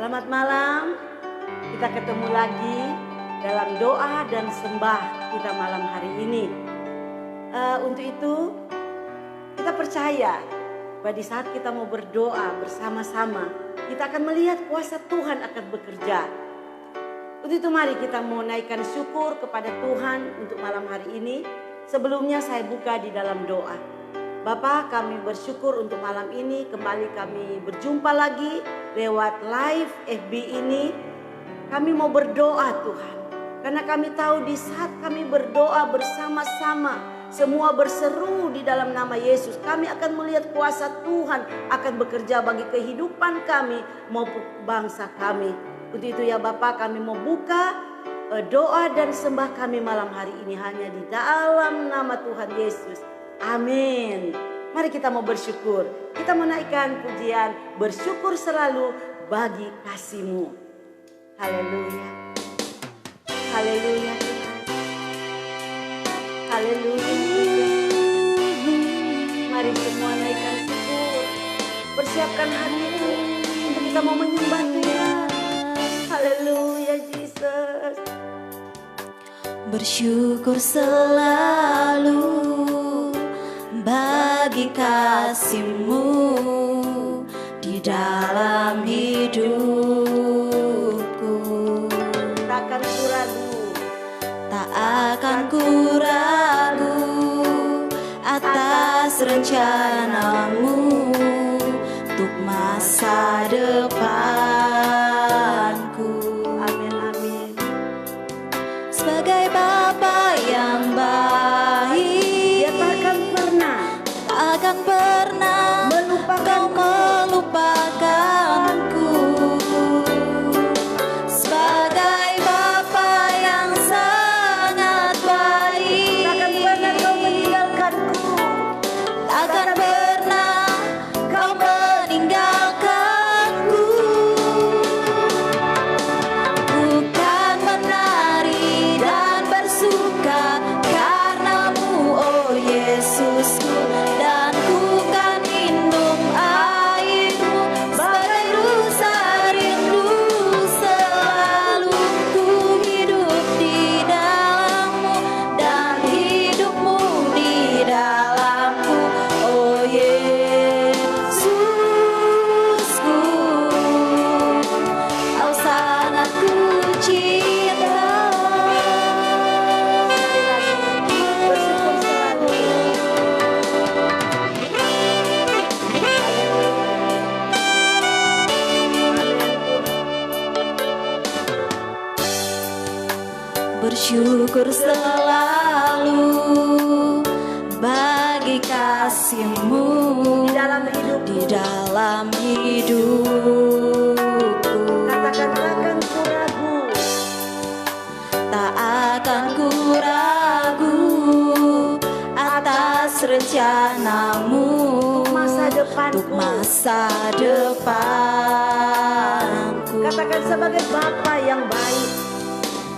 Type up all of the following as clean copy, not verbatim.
Selamat malam, kita ketemu lagi dalam doa dan sembah kita malam hari ini. Untuk itu kita percaya bahwa di saat kita mau berdoa bersama-sama, kita akan melihat kuasa Tuhan akan bekerja. Untuk itu mari kita mau naikkan syukur kepada Tuhan untuk malam hari ini. Sebelumnya saya buka di dalam doa. Bapa, kami bersyukur untuk malam ini kembali kami berjumpa lagi lewat live FB ini. Kami mau berdoa Tuhan, karena kami tahu di saat kami berdoa bersama-sama, semua berseru di dalam nama Yesus, kami akan melihat kuasa Tuhan akan bekerja bagi kehidupan kami maupun bangsa kami. Untuk itu ya Bapa, kami mau buka doa dan sembah kami malam hari ini hanya di dalam nama Tuhan Yesus. Amin. Mari kita mau bersyukur. Kita menaikkan pujian bersyukur selalu bagi kasih-Mu. Haleluya. Haleluya. Haleluya. Mari semua naikkan syukur. Persiapkan hatimu untuk kita mau menyembah Tuhan. Haleluya Jesus. Bersyukur selalu bagi kasih-Mu di dalam hidupku. Tak akan ku ragu, tak akan ku ragu atas rencana-Mu untuk masa depanku. amin amin. Sebagai Bapa yang baik, Dia takkan pernah Kau melupakanku. Sebagai Bapa yang sangat baik, takkan pernah Kau meninggalkanku. takkan pernah Kau meninggalkanku. Bukan menari dan bersuka karena-Mu, oh Yesusku, dan ku kan minum air-Mu sebagai rasa rindu. Selalu ku hidup di dalam-Mu dan hidup-Mu di dalamku, oh Yesusku. Kau sangat ku cinta. Bersyukur selalu. Bersyukur selalu bagi kasih-Mu Di dalam hidupku. di dalam hidupku. Katakan takkan ku ragu. Tak akan ku ragu atas rencana-Mu Masa depanku. untuk masa depanku. Katakan sebagai Bapa yang baik.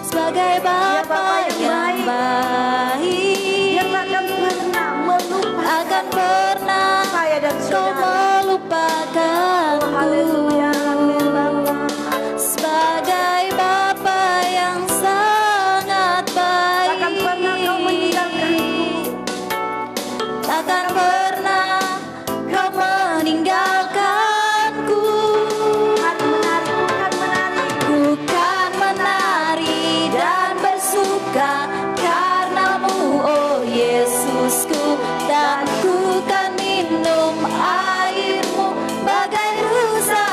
Sebagai Bapa Bapa yang yang baik, Dia takkan pernah melupakan akan pernah saya dan Kau saudara. melupakanku. Haleluya, amin Bapa. Sebagai Bapa yang sangat baik, Takkan pernah Kau meninggalkanku. takkan pernah Kau meninggalkanku. Mari menari, bukan menari. Bukan menari dan bersuka karena-Mu, oh Yesusku, dan ku kan minum air-Mu bagai rasa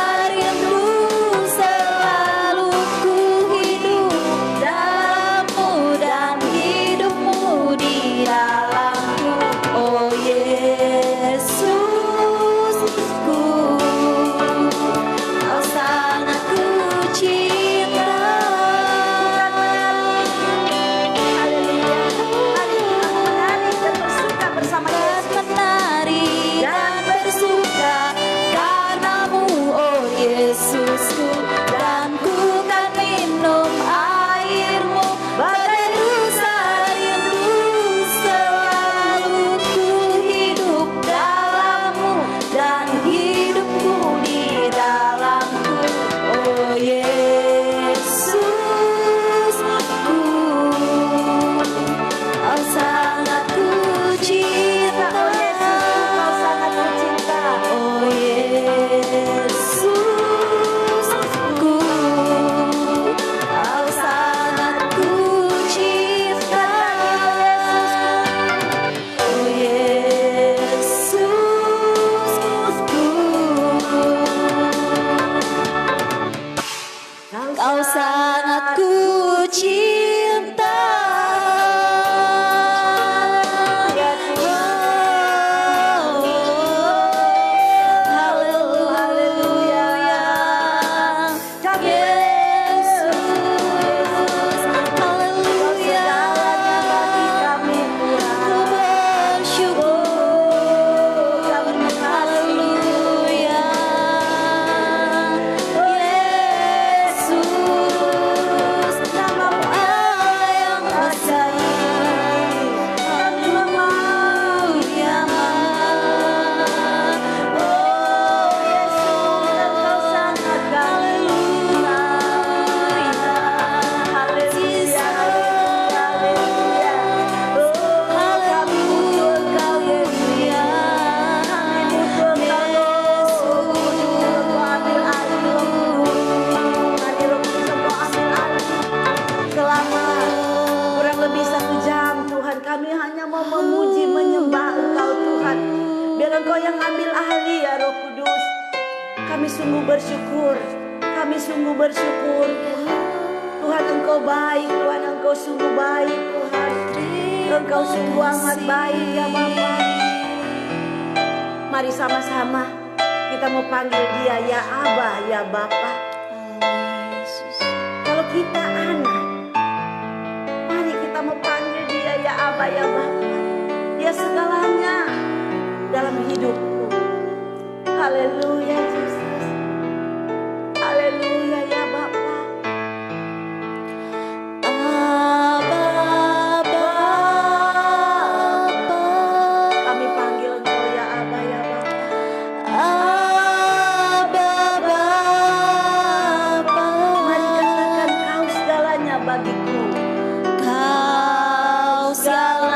mau memuji menyembah Engkau Tuhan. Biar Engkau yang ambil alih ya Roh Kudus. Kami sungguh bersyukur. Kami sungguh bersyukur Tuhan. Tuhan Engkau baik, Tuhan Engkau sungguh baik Tuhan. Engkau sungguh amat baik ya Bapa. Mari sama-sama kita mau panggil dia ya Abah, ya Bapa. Kalau kita anak, mari kita mau panggil dia ya Abah, ya Bapa. Dia segalanya dalam hidupku. Haleluya Yesus. Haleluya ya Bapa. Kami panggil Engkau ya Abah, ya Bapa. Mari katakan Kau segalanya bagiku. Kau segalanya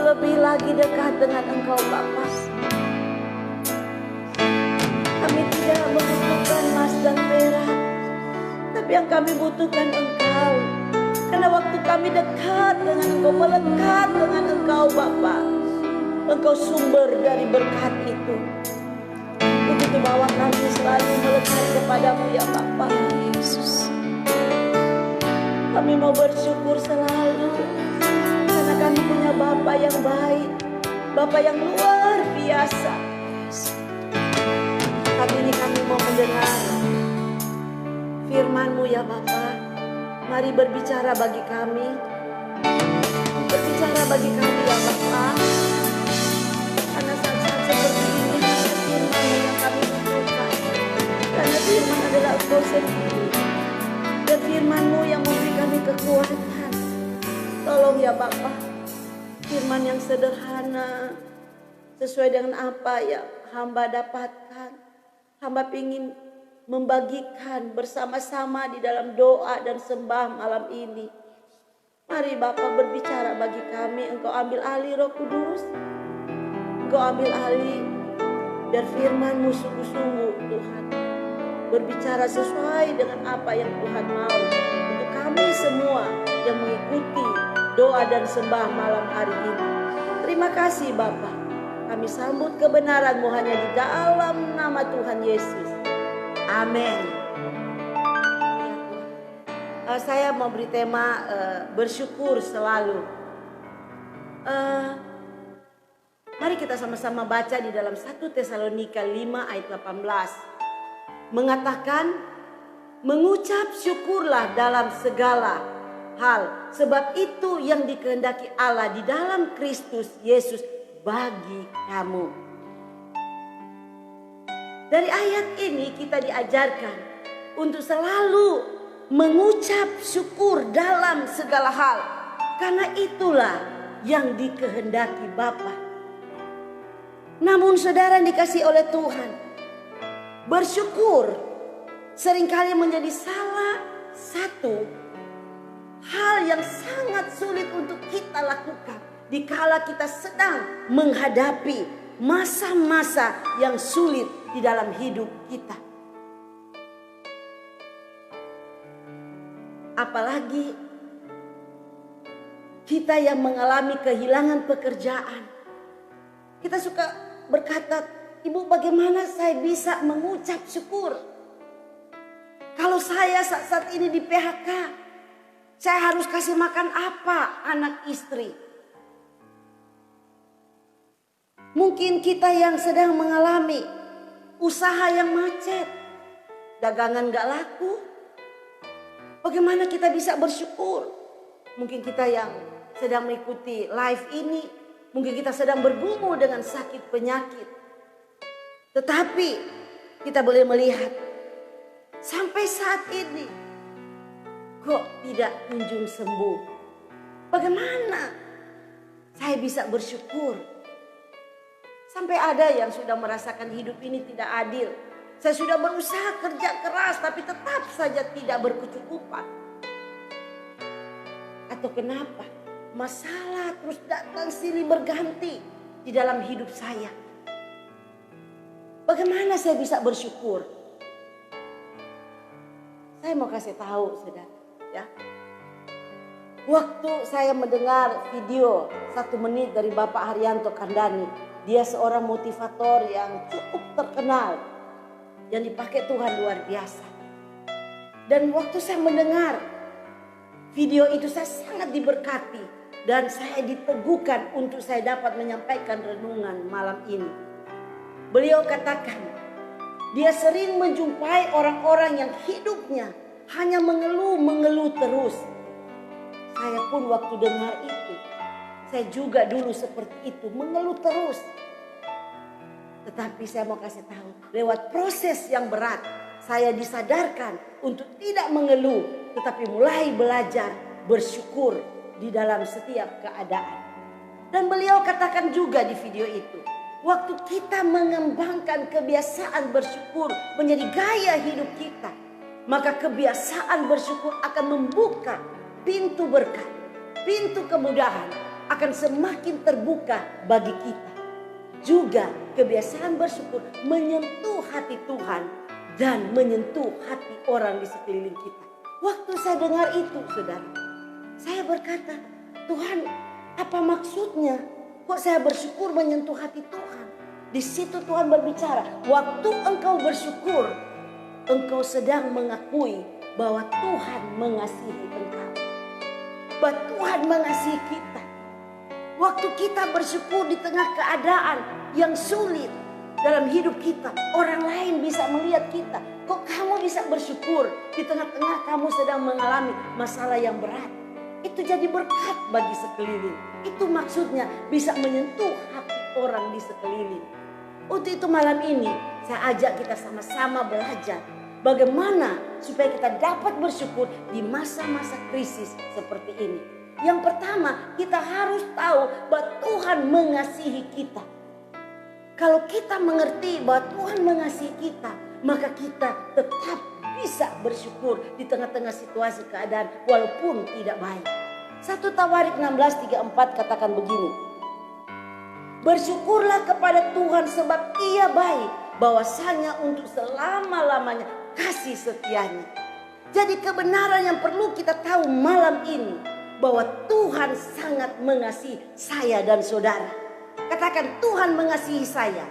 lebih lagi dekat dengan Engkau Bapa. Kami tidak membutuhkan emas dan perak, tapi yang kami butuhkan Engkau. Karena waktu kami dekat dengan Engkau, melekat dengan Engkau Bapa, Engkau sumber dari berkat itu. Begitu bahwa kami selalu melekat kepadamu ya Bapa. Yesus. Kami mau bersyukur selalu karena kami punya Bapa yang baik, Bapa yang luar biasa. Saat ini kami mau mendengar firman-Mu ya Bapa. Mari berbicara bagi kami. Berbicara bagi kami ya Bapa. Karena saat-saat seperti ini firman yang kami butuhkan. Karena firman adalah Engkau sendiri. Dan firman-Mu yang memberi kami kekuatan. Tolong ya Bapa. Firman yang sederhana. Sesuai dengan apa yang hamba dapatkan. Hamba ingin membagikan bersama-sama di dalam doa dan sembah malam ini. Mari Bapa berbicara bagi kami. Engkau ambil alih Roh Kudus. Engkau ambil alih. Biar firman-Mu sungguh-sungguh Tuhan berbicara sesuai dengan apa yang Tuhan mau. Untuk kami semua yang mengikuti doa dan sembah malam hari ini. Terima kasih Bapa. Kami sambut kebenaran-Mu hanya di dalam nama Tuhan Yesus. Amin. Saya mau beri tema bersyukur selalu. Mari kita sama-sama baca di dalam 1 Tesalonika 5 ayat 18. Mengatakan, mengucap syukurlah dalam segala hal, sebab itu yang dikehendaki Allah di dalam Kristus Yesus bagi kamu. Dari ayat ini kita diajarkan untuk selalu mengucap syukur dalam segala hal. Karena itulah yang dikehendaki Bapa. Namun saudara dikasih oleh Tuhan, bersyukur seringkali menjadi salah satu hal yang sangat sulit untuk kita lakukan dikala kita sedang menghadapi masa-masa yang sulit di dalam hidup kita. Apalagi kita yang mengalami kehilangan pekerjaan. Kita suka berkata, Ibu, bagaimana saya bisa mengucap syukur? Kalau saya saat ini di PHK, saya harus kasih makan apa anak istri? Mungkin kita yang sedang mengalami usaha yang macet, dagangan gak laku. Bagaimana kita bisa bersyukur? Mungkin kita yang sedang mengikuti live ini, mungkin kita sedang bergumul dengan sakit penyakit. Tetapi kita boleh melihat sampai saat ini kok tidak kunjung sembuh. Bagaimana saya bisa bersyukur? Sampai ada yang sudah merasakan hidup ini tidak adil. Saya sudah berusaha kerja keras tapi tetap saja tidak berkecukupan. Atau kenapa? Masalah terus datang silih berganti di dalam hidup saya. Bagaimana saya bisa bersyukur? Saya mau kasih tahu saudara ya. Waktu saya mendengar video 1 menit dari Bapak Haryanto Kandani. Dia seorang motivator yang cukup terkenal. Yang dipakai Tuhan luar biasa. Dan waktu saya mendengar video itu saya sangat diberkati. Dan saya diteguhkan untuk saya dapat menyampaikan renungan malam ini. Beliau katakan, dia sering menjumpai orang-orang yang hidupnya hanya mengeluh terus. Saya pun waktu dengar itu, saya juga dulu seperti itu, mengeluh terus. Tetapi saya mau kasih tahu, lewat proses yang berat, saya disadarkan untuk tidak mengeluh, tetapi mulai belajar bersyukur di dalam setiap keadaan. Dan beliau katakan juga di video itu, waktu kita mengembangkan kebiasaan bersyukur menjadi gaya hidup kita, maka kebiasaan bersyukur akan membuka pintu berkat, pintu kemudahan, akan semakin terbuka bagi kita. Juga kebiasaan bersyukur menyentuh hati Tuhan dan menyentuh hati orang di sekeliling kita. Waktu saya dengar itu, saudara, saya berkata, Tuhan, apa maksudnya? Kok saya bersyukur menyentuh hati Tuhan? Di situ Tuhan berbicara, waktu engkau bersyukur, engkau sedang mengakui bahwa Tuhan mengasihi engkau. Bahwa Tuhan mengasihi kita. Waktu kita bersyukur di tengah keadaan yang sulit dalam hidup kita, orang lain bisa melihat kita. Kok kamu bisa bersyukur di tengah-tengah kamu sedang mengalami masalah yang berat? Itu jadi berkat bagi sekeliling. Itu maksudnya bisa menyentuh hati orang di sekeliling. Untuk itu malam ini saya ajak kita sama-sama belajar bagaimana supaya kita dapat bersyukur di masa-masa krisis seperti ini. Yang pertama, kita harus tahu bahwa Tuhan mengasihi kita. Kalau kita mengerti bahwa Tuhan mengasihi kita, maka kita tetap bisa bersyukur di tengah-tengah situasi keadaan walaupun tidak baik. 1 Tawarik 16:34 katakan begini. Bersyukurlah kepada Tuhan sebab Ia baik, bahwasanya untuk selama-lamanya kasih setianya. Jadi kebenaran yang perlu kita tahu malam ini, bahwa Tuhan sangat mengasihi saya dan saudara. Katakan, Tuhan mengasihi saya.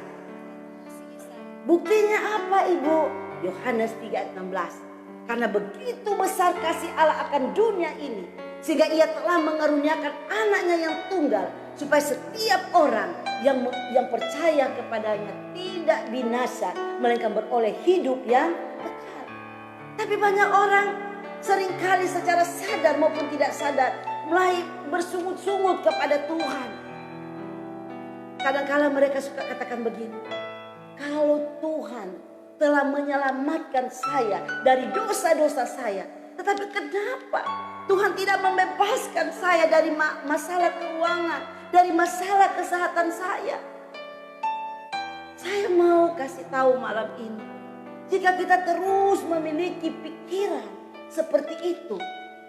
Buktinya apa, Ibu? Yohanes 3:16. Karena begitu besar kasih Allah akan dunia ini, sehingga Ia telah mengaruniakan anaknya yang tunggal, supaya setiap orang yang percaya kepadanya tidak binasa, melainkan beroleh hidup yang kekal. Tapi banyak orang seringkali secara sadar maupun tidak sadar mulai bersungut-sungut kepada Tuhan. Kadang-kala mereka suka katakan begini, kalau Tuhan telah menyelamatkan saya dari dosa-dosa saya, tetapi kenapa Tuhan tidak membebaskan saya dari masalah keuangan, dari masalah kesehatan saya? Saya mau kasih tahu malam ini, jika kita terus memiliki pikiran seperti itu,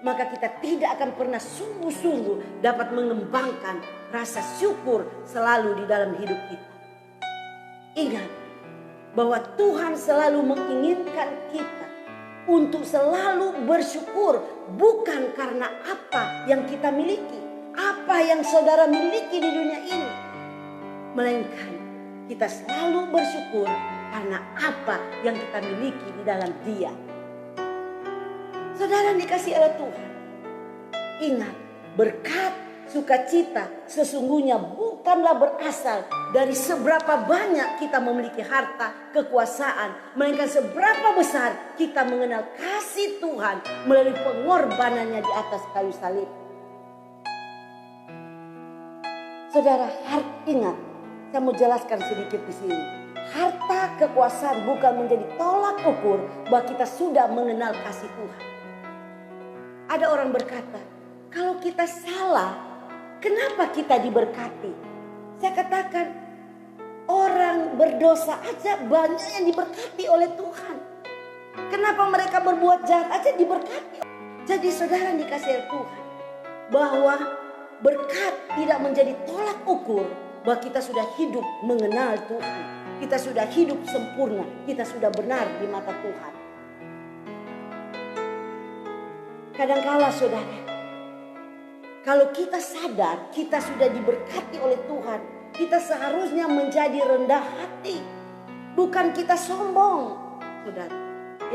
maka kita tidak akan pernah sungguh-sungguh dapat mengembangkan rasa syukur selalu di dalam hidup kita. Ingat bahwa Tuhan selalu menginginkan kita untuk selalu bersyukur, bukan karena apa yang kita miliki, apa yang saudara miliki di dunia ini, melainkan kita selalu bersyukur karena apa yang kita miliki di dalam Dia. Saudara dikasih oleh Tuhan, ingat, berkat sukacita sesungguhnya bukanlah berasal dari seberapa banyak kita memiliki harta, kekuasaan, melainkan seberapa besar kita mengenal kasih Tuhan melalui pengorbanannya di atas kayu salib. Saudara, ingat, saya mau jelaskan sedikit di sini. Harta, kekuasaan bukan menjadi tolak ukur bahwa kita sudah mengenal kasih Tuhan. Ada orang berkata, kalau kita salah, kenapa kita diberkati? Saya katakan, orang berdosa aja banyak yang diberkati oleh Tuhan. Kenapa mereka berbuat jahat aja diberkati? Jadi saudara dikasih oleh Tuhan, bahwa berkat tidak menjadi tolak ukur bahwa kita sudah hidup mengenal Tuhan. Kita sudah hidup sempurna, kita sudah benar di mata Tuhan. Kadangkala saudara, kalau kita sadar kita sudah diberkati oleh Tuhan, kita seharusnya menjadi rendah hati. Bukan kita sombong, saudara.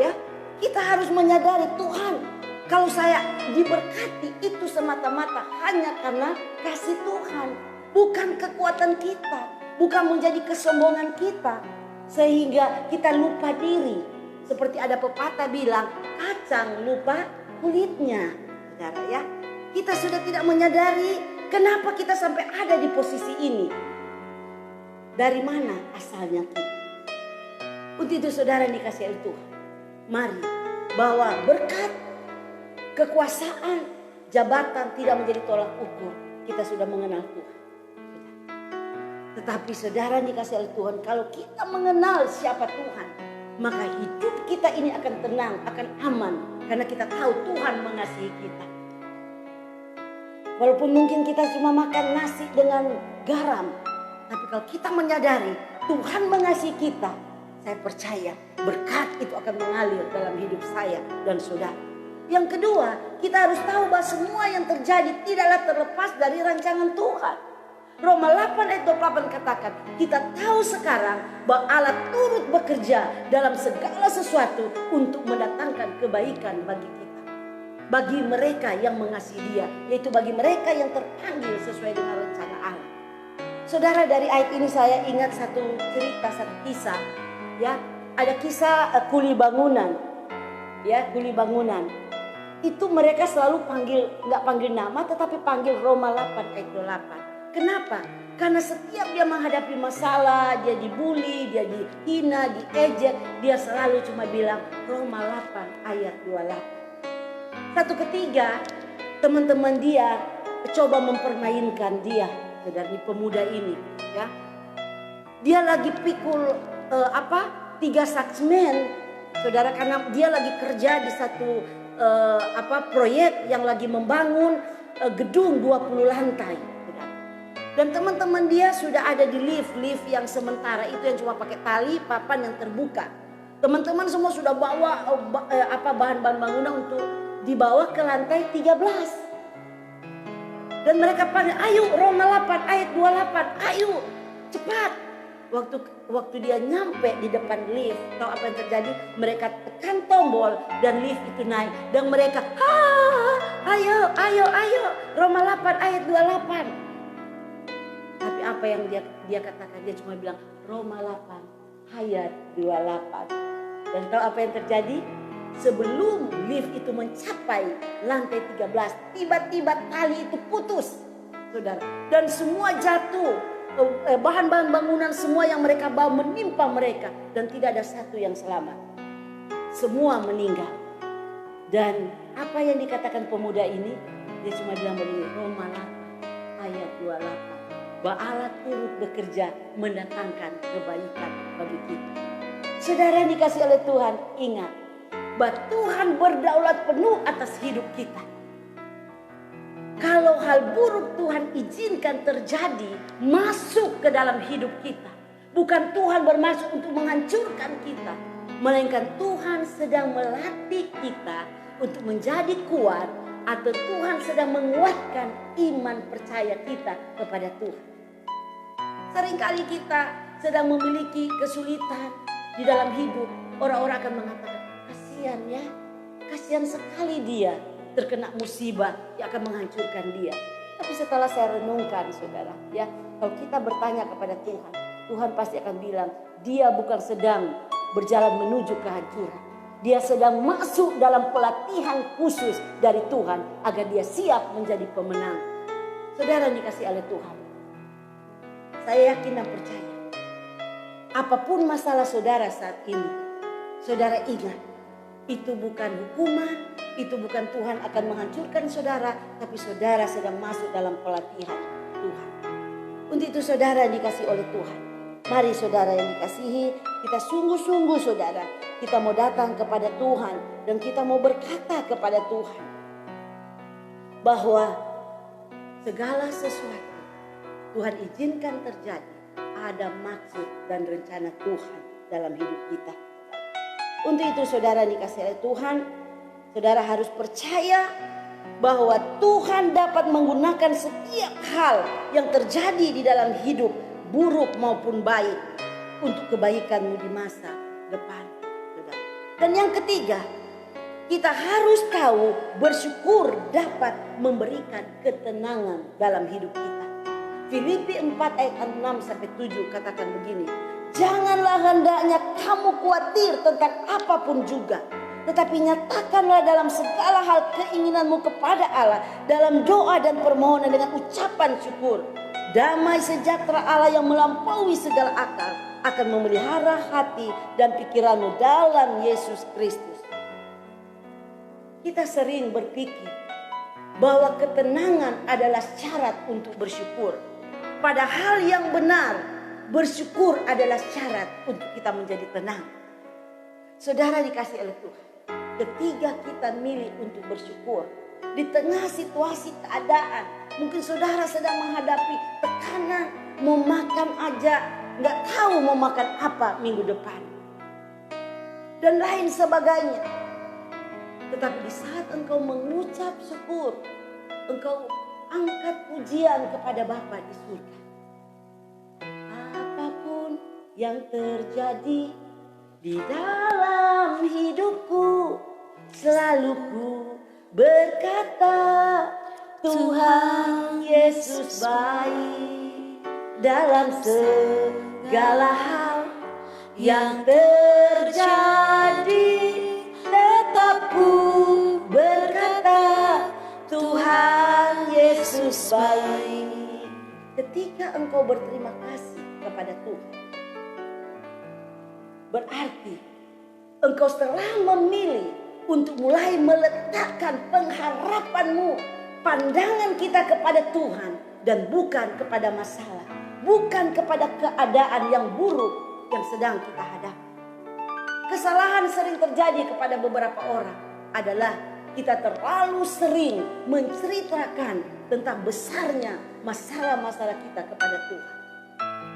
Ya, kita harus menyadari Tuhan, kalau saya diberkati itu semata-mata hanya karena kasih Tuhan. Bukan kekuatan kita, bukan menjadi kesombongan kita. Sehingga kita lupa diri. Seperti ada pepatah bilang, kacang lupa kulitnya. Saudara ya, kita sudah tidak menyadari kenapa kita sampai ada di posisi ini. Dari mana asalnya kita? Untuk itu saudara dikasih oleh Tuhan, mari bahwa berkat, kekuasaan, jabatan tidak menjadi tolak ukur kita sudah mengenal Tuhan. Tetapi saudara dikasih oleh Tuhan, kalau kita mengenal siapa Tuhan, maka hidup kita ini akan tenang, akan aman, karena kita tahu Tuhan mengasihi kita. Walaupun mungkin kita cuma makan nasi dengan garam, tapi kalau kita menyadari Tuhan mengasihi kita, saya percaya berkat itu akan mengalir dalam hidup saya dan saudara. Yang kedua, kita harus tahu bahwa semua yang terjadi tidaklah terlepas dari rancangan Tuhan. Roma 8 ayat 28 katakan, kita tahu sekarang bahwa Allah turut bekerja dalam segala sesuatu untuk mendatangkan kebaikan bagi kita. Bagi mereka yang mengasihi Dia, yaitu bagi mereka yang terpanggil sesuai dengan rencana Allah. Saudara, dari ayat ini saya ingat satu cerita, satu kisah. Ya, ada kisah kuli bangunan. Ya, kuli bangunan. Itu mereka selalu nggak panggil nama, tetapi panggil Roma 8 ayat 28. Kenapa? Karena setiap dia menghadapi masalah, dia dibully, dia dihina, diejek, dia selalu cuma bilang Roma 8 ayat 28. Satu ketiga, teman-teman dia coba mempermainkan dia, dari pemuda ini, ya. Dia lagi pikul 3 saksmen, saudara, karena dia lagi kerja di satu proyek yang lagi membangun gedung 20 lantai. Saudara. Dan teman-teman dia sudah ada di lift yang sementara itu yang cuma pakai tali papan yang terbuka. Teman-teman semua sudah bawa bahan-bahan bangunan untuk dibawa ke lantai 13. Dan mereka panggil, ayo Roma 8 ayat 28, ayo cepat. Waktu dia nyampe di depan lift, tahu apa yang terjadi? Mereka tekan tombol dan lift itu naik. Dan mereka, ayo Roma 8 ayat 28. Tapi apa yang dia katakan? Dia cuma bilang Roma 8 ayat 28. Dan tahu apa yang terjadi? Sebelum lift itu mencapai lantai 13, tiba-tiba tali itu putus, saudara. Dan semua jatuh, bahan-bahan bangunan semua yang mereka bawa menimpa mereka. Dan tidak ada satu yang selamat. Semua meninggal. Dan apa yang dikatakan pemuda ini? Dia cuma bilang begini, Roma 8 ayat 28. Bahwa Allah turut bekerja mendatangkan kebaikan bagi kita. Saudara yang dikasih oleh Tuhan, ingat bahwa Tuhan berdaulat penuh atas hidup kita. Kalau hal buruk Tuhan izinkan terjadi masuk ke dalam hidup kita, bukan Tuhan bermaksud untuk menghancurkan kita, melainkan Tuhan sedang melatih kita untuk menjadi kuat, atau Tuhan sedang menguatkan iman percaya kita kepada Tuhan. Seringkali kita sedang memiliki kesulitan di dalam hidup, orang-orang akan mengatakan, kasihan ya, kasihan sekali dia terkena musibah yang akan menghancurkan dia. Tapi setelah saya renungkan, saudara, ya, kalau kita bertanya kepada Tuhan, Tuhan pasti akan bilang, dia bukan sedang berjalan menuju kehancuran. Dia sedang masuk dalam pelatihan khusus dari Tuhan agar dia siap menjadi pemenang. Saudara dikasih oleh Tuhan, saya yakin dan percaya, apapun masalah saudara saat ini, saudara ingat, itu bukan hukuman, itu bukan Tuhan akan menghancurkan saudara, tapi saudara sedang masuk dalam pelatihan Tuhan. Untuk itu saudara dikasih oleh Tuhan, mari saudara yang dikasihi, kita sungguh-sungguh saudara, kita mau datang kepada Tuhan dan kita mau berkata kepada Tuhan bahwa segala sesuatu Tuhan izinkan terjadi, ada maksud dan rencana Tuhan dalam hidup kita. Untuk itu saudara dikasih oleh Tuhan, saudara harus percaya bahwa Tuhan dapat menggunakan setiap hal yang terjadi di dalam hidup, buruk maupun baik, untuk kebaikanmu di masa depan. Saudara. Dan yang ketiga, kita harus tahu bersyukur dapat memberikan ketenangan dalam hidup kita. Filipi 4 ayat 6-7 katakan begini, janganlah hendaknya kamu khawatir tentang apapun juga, tetapi nyatakanlah dalam segala hal keinginanmu kepada Allah dalam doa dan permohonan dengan ucapan syukur. Damai sejahtera Allah yang melampaui segala akal akan memelihara hati dan pikiranmu dalam Yesus Kristus. Kita sering berpikir bahwa ketenangan adalah syarat untuk bersyukur. Padahal yang benar, bersyukur adalah syarat untuk kita menjadi tenang. Saudara dikasih oleh Tuhan, ketika kita milih untuk bersyukur di tengah situasi keadaan Mungkin saudara sedang menghadapi tekanan, mau makan aja nggak tahu mau makan apa minggu depan. Dan lain sebagainya. Tetapi di saat engkau mengucap syukur, engkau angkat pujian kepada Bapa di surga. Apapun yang terjadi di dalam hidupku, selalu ku berkata, Tuhan Yesus baik dalam segala hal yang terjadi. Tetap ku berkata, Tuhan Yesus baik. Ketika engkau berterima kasih kepada Tuhan, berarti engkau telah memilih untuk mulai meletakkan pengharapanmu, pandangan kita kepada Tuhan dan bukan kepada masalah, bukan kepada keadaan yang buruk yang sedang kita hadapi. Kesalahan sering terjadi kepada beberapa orang adalah kita terlalu sering menceritakan tentang besarnya masalah-masalah kita kepada Tuhan.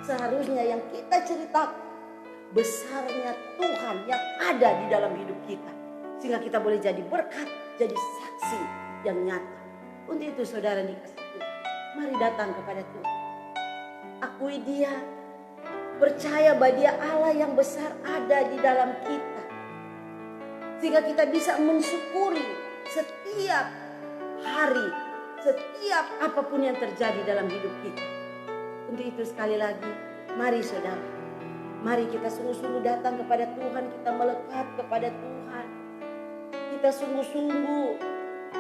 Seharusnya yang kita ceritakan besarnya Tuhan yang ada di dalam hidup kita, sehingga kita boleh jadi berkat, jadi saksi yang nyata. Untuk itu saudara dikasih Tuhan, mari datang kepada Tuhan. Akui Dia, percaya bahwa Dia Allah yang besar ada di dalam kita, sehingga kita bisa mensyukuri setiap hari, setiap apapun yang terjadi dalam hidup kita. Untuk itu sekali lagi, mari saudara, mari kita sungguh-sungguh datang kepada Tuhan, kita melekat kepada Tuhan. Kita sungguh-sungguh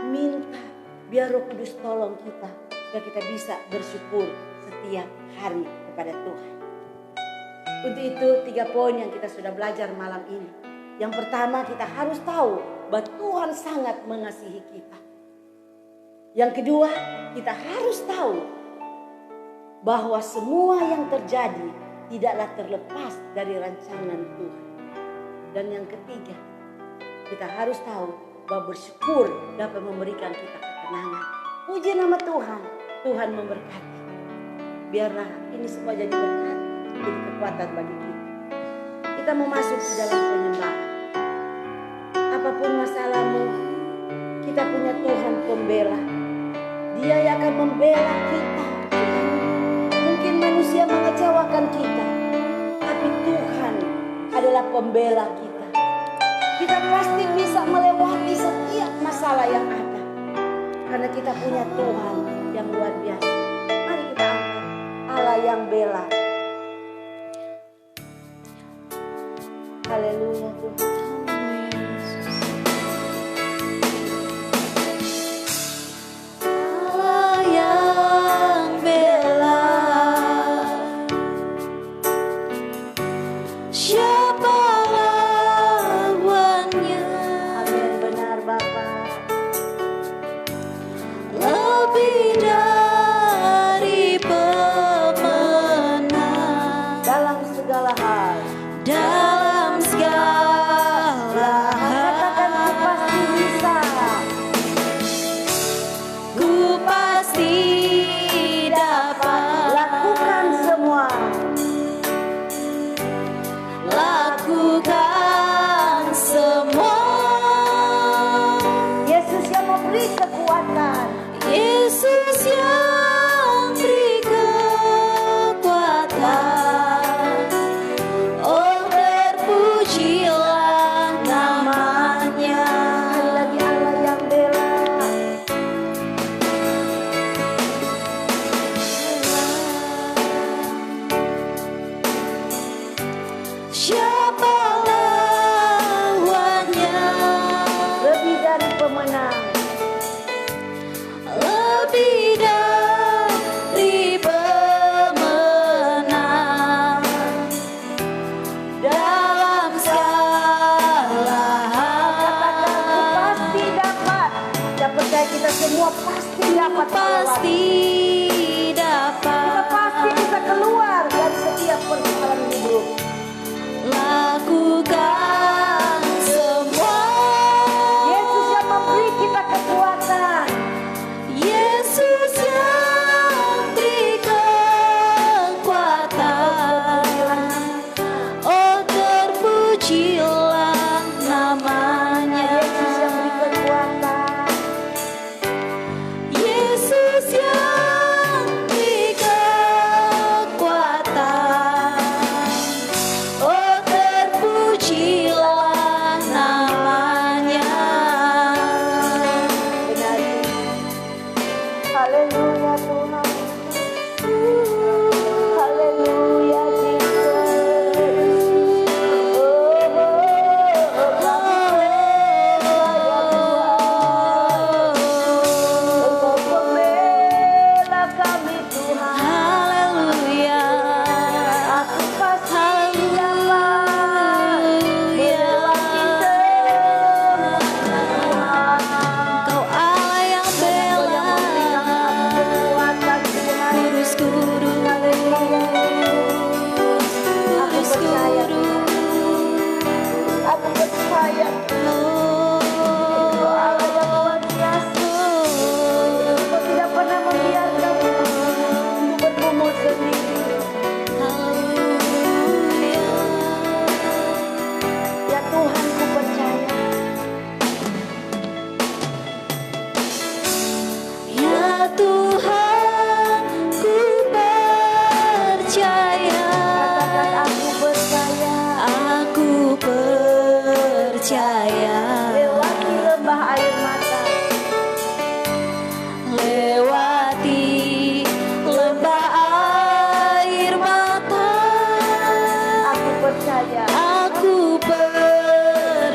minta biar Roh Kudus tolong kita, supaya kita bisa bersyukur setiap hari kepada Tuhan. Untuk itu 3 poin yang kita sudah belajar malam ini. Yang pertama, kita harus tahu bahwa Tuhan sangat mengasihi kita. Yang kedua, kita harus tahu bahwa semua yang terjadi tidaklah terlepas dari rancangan Tuhan. Dan yang ketiga, kita harus tahu bahwa bersyukur dapat memberikan kita ketenangan. Puji nama Tuhan, Tuhan memberkati. Biarlah ini semua jadi berkat, jadi kekuatan bagi kita. Kita mau masuk di dalam penyembahan. Apapun masalahmu, kita punya Tuhan pembela. Dia yang akan membela kita. Mungkin manusia mengecewakan kita, tapi Tuhan adalah pembela kita. Kita pasti bisa melewati setiap masalah yang ada, karena kita punya Tuhan yang luar biasa. Mari kita angkat Allah yang bela. Haleluya Tuhan. Allah yang bela, siapa lawannya? Amin, benar Bapak. Lebih dari pemenang.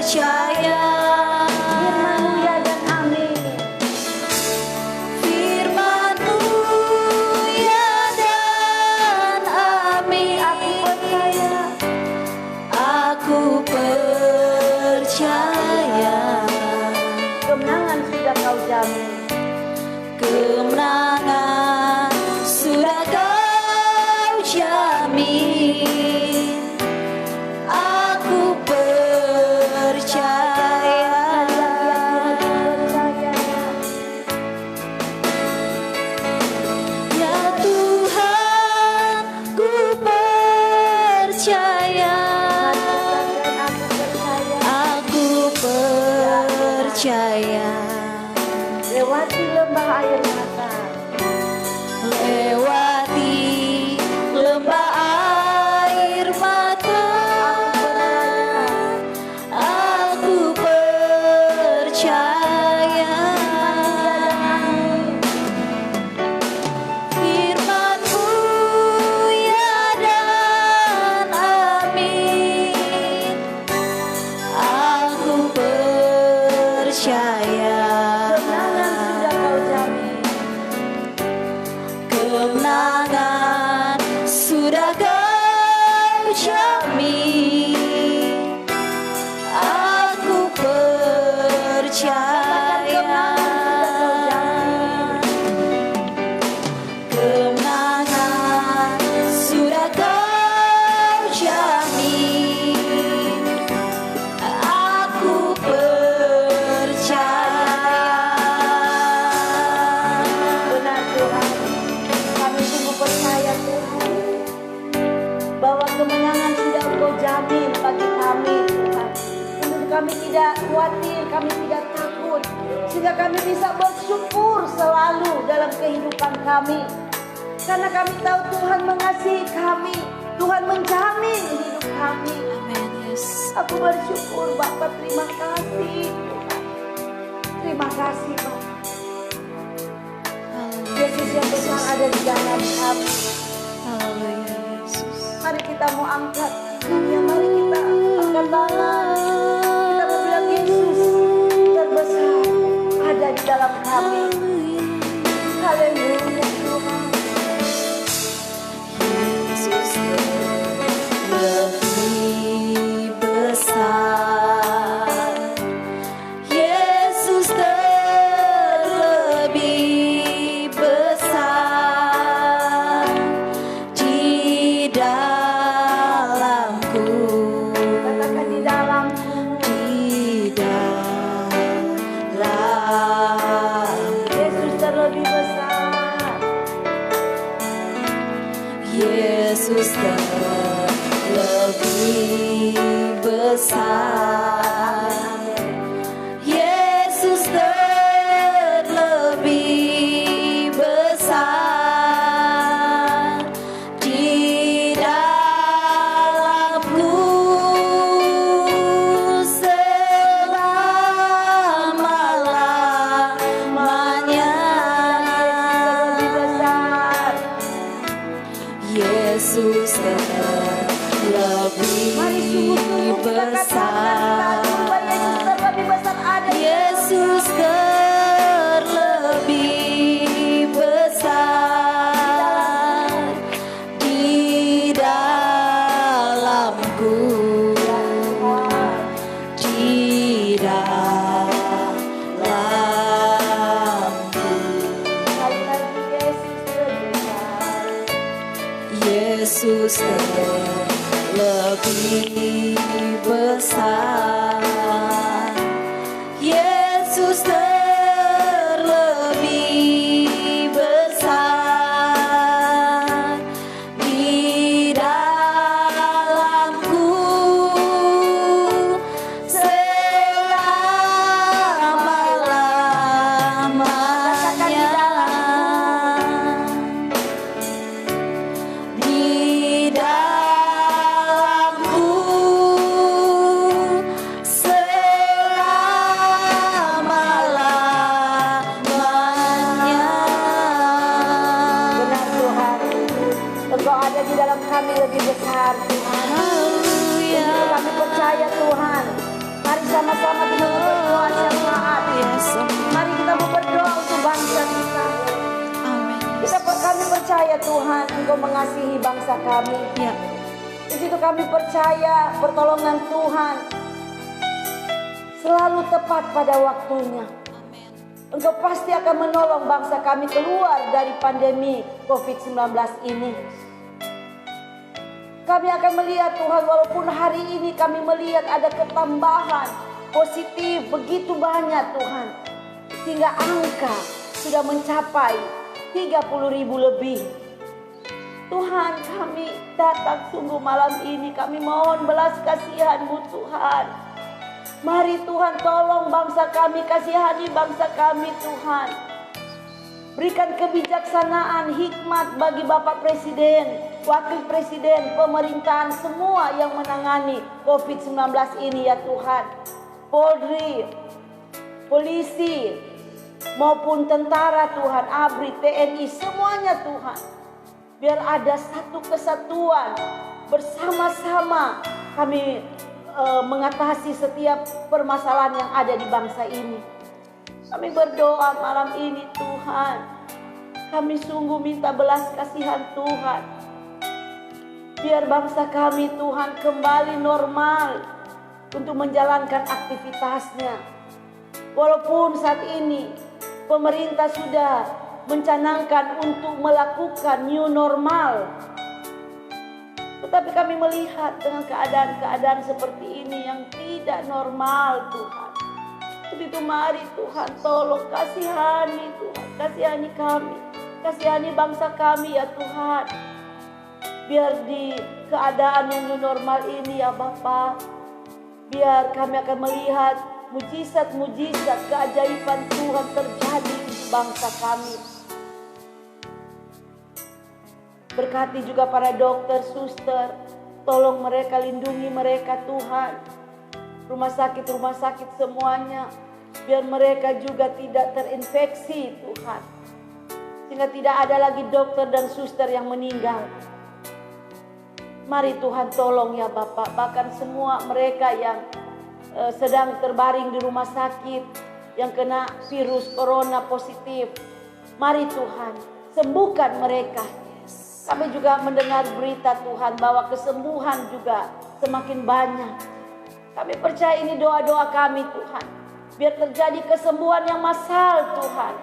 percaya. Firman-Mu ya dan amin. Firman-Mu ya dan amin. Aku percaya. Kemenangan sudah Kau jamin. Kemenangan sudah Kau jamin. Aku percaya. Ya Tuhan, ku percaya. Aku percaya. Lewati lembah air mata. Lewati lembah air mata, aku percaya. Firman-Mu ya dan amin. Aku percaya. Kemenangan sudah Kau jamin. Kemenangan sudah Kau jamin. Aku percaya. Kemenangan sudah Kau jamin. Aku percaya. Benar Tuhan, kami sungguh percaya Tuhan bahwa kemenangan sudah Engkau jamin bagi kami Tuhan. Untuk kami tidak khawatir, kami tidak takut, sehingga kami bisa bersyukur selalu dalam kehidupan kami. Karena kami tahu Tuhan mengasihi kami, Tuhan menjamin hidup kami. Amin, yes. Aku bersyukur Bapak, terima kasih Tuhan. Terima kasih Bapak. Yesus yang besar ada di dalam kami. Haleluya, Yesus. Mari kita mau angkat, ya mari kita angkat tangan. Kita mau bilang Yesus terbesar ada di dalam kami. Haleluya Tuhan. Yesus lebih besar. Yesus terlebih besar di dalamku. Katakan di dalamku. Di dalam Yesus terlebih besar. Yesus terlebih besar. Yesus terlebih besar di dalamku selama-lamanya. Terlebih besar. Yesus Mari sungguh-sungguh terlebih kita katakan bahwa Yesus besar. terlebih besar ada di Yesus terlebih besar di dalamku. Di dalamku. Sekali lagi Yesus terbesar. Yesus terlebih besar. Yesus terlebih besar di dalamku selama-lamanya. Di dalamku selama-lamanya. Benar Tuhan, Engkau ada di dalam kami lebih besar Tuhan. Haleluya. Kami percaya Tuhan. Mari bersama-sama kita berdoa syafaat. Mari kita berdoa untuk bangsa kita. Kami percaya Tuhan, Engkau mengasihi bangsa kami. Ya. Di situ kami percaya pertolongan Tuhan selalu tepat pada waktunya. Engkau pasti akan menolong bangsa kami keluar dari pandemi COVID-19 ini. Kami akan melihat Tuhan, walaupun hari ini kami melihat ada ketambahan positif begitu banyak Tuhan. Sehingga angka sudah mencapai 30.000 lebih. Tuhan, kami datang sungguh malam ini, kami mohon belas kasihan-Mu Tuhan. Mari Tuhan tolong bangsa kami, kasihani bangsa kami Tuhan. Berikan kebijaksanaan, hikmat bagi Bapak Presiden, Wakil Presiden, pemerintahan semua yang menangani COVID-19 ini ya Tuhan. Polri, polisi, maupun tentara Tuhan, ABRI, TNI, semuanya Tuhan. Biar ada satu kesatuan, bersama-sama kami mengatasi setiap permasalahan yang ada di bangsa ini. Kami berdoa malam ini Tuhan. Kami sungguh minta belas kasihan Tuhan. Biar bangsa kami Tuhan kembali normal untuk menjalankan aktivitasnya. Walaupun saat ini pemerintah sudah mencanangkan untuk melakukan new normal, tetapi kami melihat dengan keadaan-keadaan seperti ini yang tidak normal Tuhan. Jadi itu mari Tuhan tolong kasihani Tuhan, kasihani kami, kasihani bangsa kami ya Tuhan. Biar di keadaan yang new normal ini ya Bapa, biar kami akan melihat mujizat-mujizat keajaiban Tuhan terjadi di bangsa kami. Berkati juga para dokter, suster, tolong mereka, lindungi mereka Tuhan. Rumah sakit semuanya, biar mereka juga tidak terinfeksi Tuhan. Sehingga tidak ada lagi dokter dan suster yang meninggal. Mari Tuhan tolong ya Bapak, bahkan semua mereka yang sedang terbaring di rumah sakit, yang kena virus corona positif. Mari Tuhan, sembuhkan mereka. Kami juga mendengar berita Tuhan bahwa kesembuhan juga semakin banyak. Kami percaya ini doa-doa kami Tuhan. Biar terjadi kesembuhan yang massal Tuhan.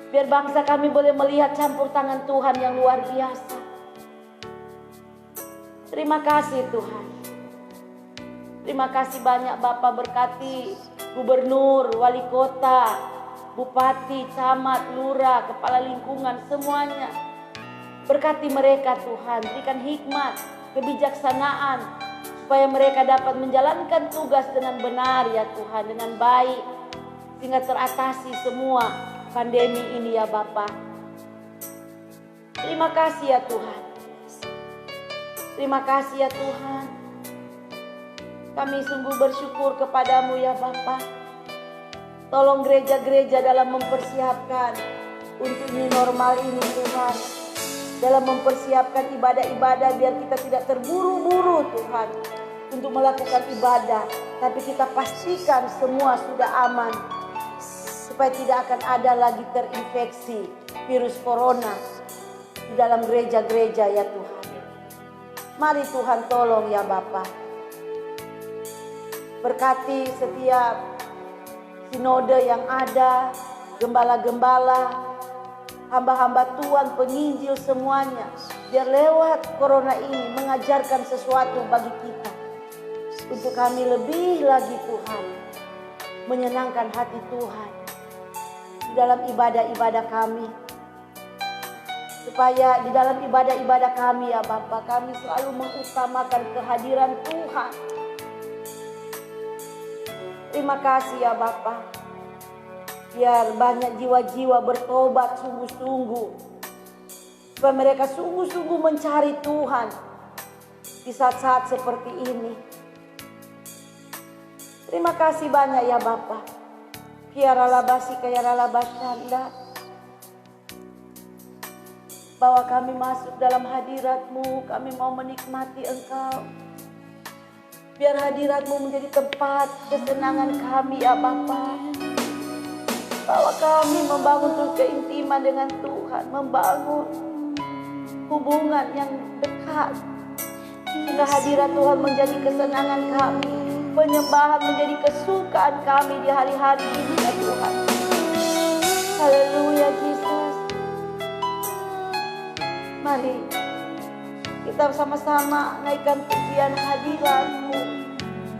Biar bangsa kami boleh melihat campur tangan Tuhan yang luar biasa. Terima kasih Tuhan. Terima kasih banyak Bapak, berkati gubernur, wali kota, bupati, camat, lurah, kepala lingkungan semuanya. Berkati mereka Tuhan, berikan hikmat, kebijaksanaan supaya mereka dapat menjalankan tugas dengan benar ya Tuhan, dengan baik, sehingga teratasi semua pandemi ini ya Bapa. Terima kasih ya Tuhan. Terima kasih ya Tuhan. Kami sungguh bersyukur kepadamu ya Bapa. Tolong gereja-gereja dalam mempersiapkan untuk new normal ini Tuhan. Dalam mempersiapkan ibadah-ibadah biar kita tidak terburu-buru Tuhan untuk melakukan ibadah. Tapi kita pastikan semua sudah aman. Supaya tidak akan ada lagi terinfeksi virus corona di dalam gereja-gereja ya Tuhan. Mari Tuhan tolong ya Bapa. Berkati setiap sinode yang ada, gembala-gembala, hamba-hamba Tuhan, penginjil semuanya. Biar lewat corona ini mengajarkan sesuatu bagi kita. Untuk kami lebih lagi Tuhan, menyenangkan hati Tuhan di dalam ibadah-ibadah kami. Supaya di dalam ibadah-ibadah kami ya Bapa, kami selalu mengutamakan kehadiran Tuhan. Terima kasih ya Bapa. Biar banyak jiwa-jiwa bertobat sungguh-sungguh. Supaya mereka sungguh-sungguh mencari Tuhan di saat-saat seperti ini. Terima kasih banyak ya Bapa. Kiaralabasi kayaralabasanda. Bahwa kami masuk dalam hadirat-Mu, kami mau menikmati Engkau. Biar hadirat-Mu menjadi tempat kesenangan kami ya Bapa. Bahwa kami membangun terus keintiman dengan Tuhan, membangun hubungan yang dekat. Sehingga hadirat Tuhan menjadi kesenangan kami, penyembahan menjadi kesukaan kami di hari-hari ini ya Tuhan. Haleluya Yesus. Mari kita sama-sama naikkan pujian hadirat-Mu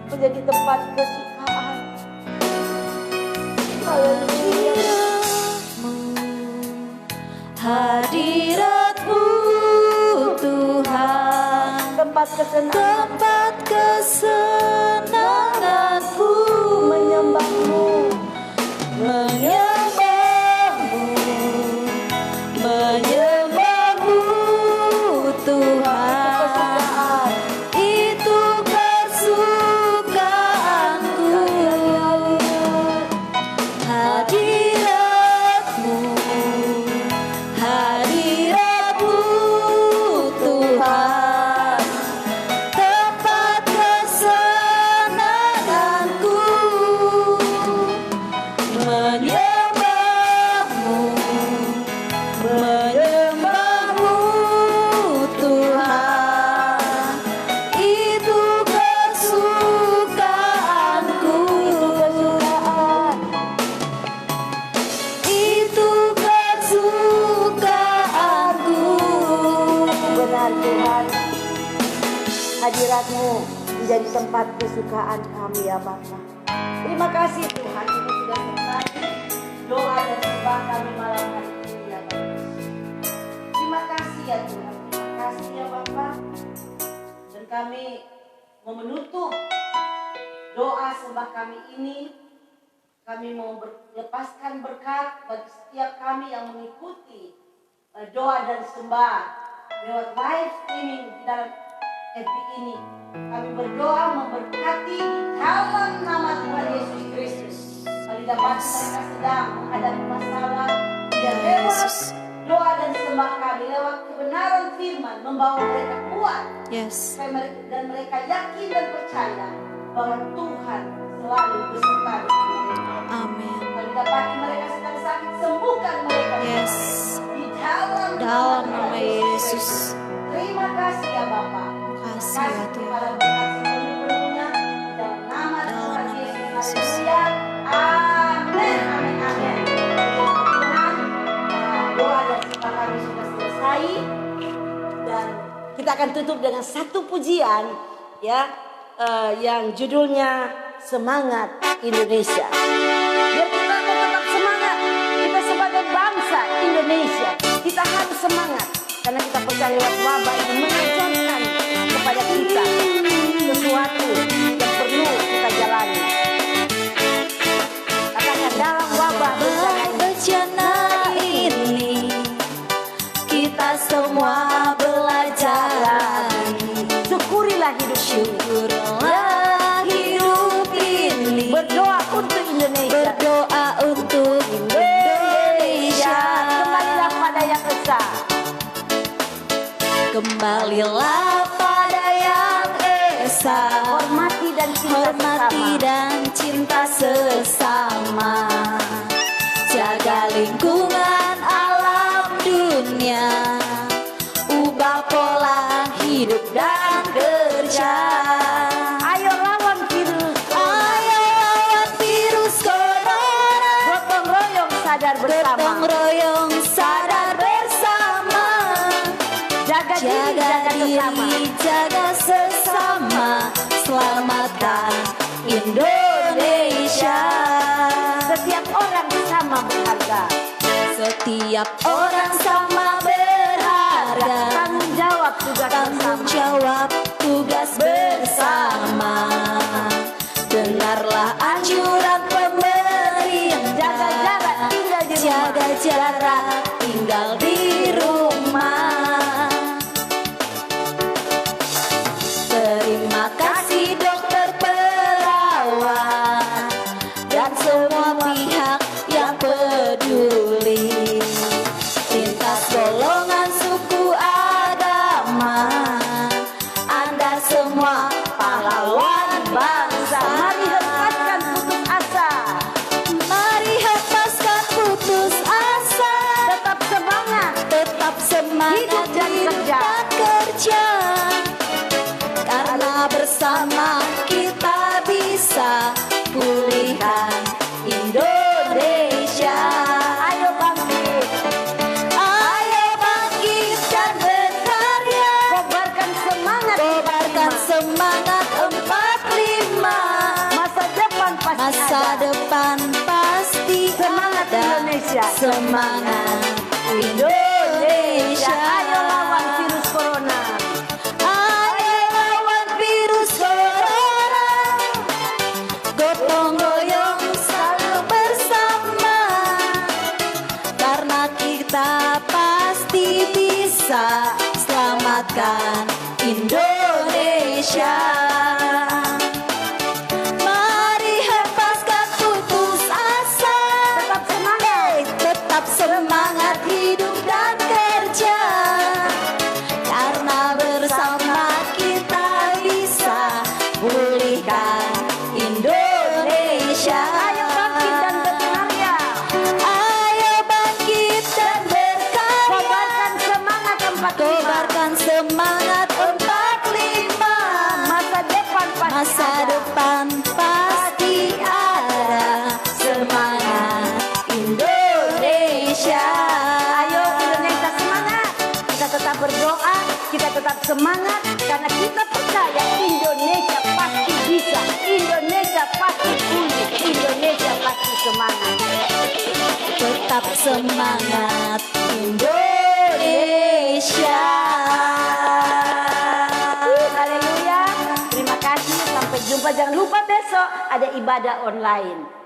menjadi tempat kesukaan. Haleluya. Hadirat-Mu Tuhan, Tempat kesenangan, tempat kesenanganku, menyembah-Mu, menyembah-Mu, menyembah-Mu Tuhan, itu kesukaanku. Hadirat-Mu, hadirat-Mu Tuhan, tempat kesenanganku, menyembah-Mu, menyembah-Mu Tuhan, itu kesukaanku, itu kesukaanku. benar Tuhan. Hadirat-Mu menjadi tempat kesukaan kami ya Bapa. Terima kasih Tuhan, ini sudah selesai doa dan sembah kami malam hari ini ya Bapa. Terima kasih ya Tuhan, terima kasih ya Bapa. Dan kami mau menutup doa sembah kami ini. Kami mau lepaskan berkat bagi setiap kami yang mengikuti doa dan sembah lewat live streaming di dalam FB ini. Kami berdoa memberkati di dalam nama Tuhan Yesus Kristus. Kali dapat mereka sedang menghadapi masalah, biar lewat doa dan sembah kami, lewat kebenaran firman, membawa mereka kuat. Yes. Dan mereka yakin dan percaya bahwa Tuhan selalu beserta dengan mereka. Amin. Kali dapati mereka sedang sakit, sembuhkan mereka. Yes. Di dalam Nama Yesus. Terima kasih ya Bapa. Kasih ya Tuhan. Kepada berkat sepenuh-penuhnya di dalam nama Tuhan Yesus. Haleluya. Amin. Amin. Amin. Tuhan, doa dan sembah kami sudah selesai dan kita akan tutup dengan satu pujian ya yang judulnya Semangat Indonesia. Biar kita tetap semangat. Kita sebagai bangsa Indonesia, kita harus semangat karena kita percaya lewat wabah ini mengajarkan kepada kita sesuatu yang perlu kita jalani. Katakan dalam wabah bencana ini, kita semua belajar lagi. syukurilah hidup ini. Syukurlah hidup ini. Berdoa untuk Indonesia. Berdoa untuk Indonesia. Kembalilah pada yang esa. Kembalilah pada yang esa. Hormati dan cinta Hormati sesama. dan cinta sesama. Jaga lingkungan alam dunia. Ubah pola hidup dan kerja. Ayo lawan virus. Ayo lawan virus corona. Gotong royong sadar bersama. Gotong royong sadar bersama. Jaga diri, jaga sesama. jaga sesama. Selamatkan Indonesia. Setiap orang sama berharga. Setiap orang sama berharga. Tanggung jawab tugas Tanggung bersama. jawab tugas bersama. Dengarlah anjuran pemerintah. Jaga jarak, tinggal di rumah. Jaga jarak, tinggal di rumah. Terima kasih dokter, perawat, dan semua pihak yang peduli. Lintas golongan, suku, agama, dan kerja. Karena bersama kita bisa pulihkan Indonesia. Ayo bangkit, Ayo bangkit dan berkarya, kobarkan semangat. kobarkan semangat 45. Masa depan pasti Masa ada. depan pasti Semangat ada. Indonesia. Semangat Indonesia. Ayo lawan virus corona. Ayo lawan virus corona. Gotong royong selalu bersama. Karena kita pasti bisa selamatkan Indonesia. Mari hempaskan putus asa. Tetap semangat. Tetap semangat hidup dan kerja. Karena bersama kita bisa pulihkan Indonesia. Ayo bangkit dan berkarya. Ayo bangkit dan berkarya. Kobarkan semangat 45. Kobarkan semangat 45. Masa depan pasti Masa ada. depan pasti ada. Semangat Indonesia. Ayo Indonesia semangat. Kita tetap berdoa, kita tetap semangat karena kita percaya Indonesia pasti bisa. Indonesia pasti pulih. Indonesia pasti semangat. Tetap semangat Indonesia. Haleluya. Terima kasih. Sampai jumpa. Jangan lupa besok ada ibadah online.